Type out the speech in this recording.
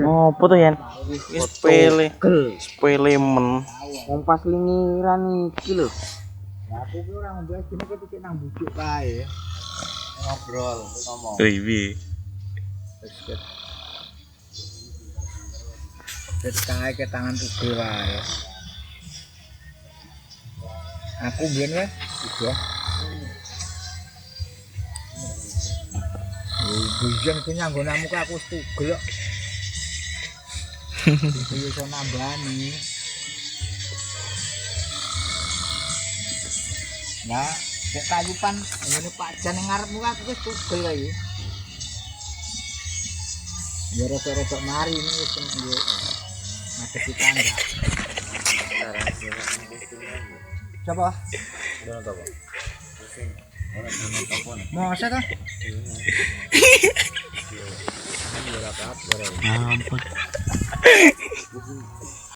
Ngopo tuh Yan? Sepele. Sepele men. Wong pas lingiran iki lho. Lah aku ki ora ngombe dene ki titik nang bujuk kae. Ngobrol, ngomong. Piye? Wis kae ke tangan tuge wae. Aku biyen ya, udah. Bujan ku nyanggonamu ku aku tugel kok. Iki iso nambani. Nah, kok kayupan ngene Pak Jan ning ngarepmu aku wis tugel kae. Ya rada-rada mari ini wis yo. Ngadep tangga. Coba. Mana to, Pak? Masa kah? Ampun.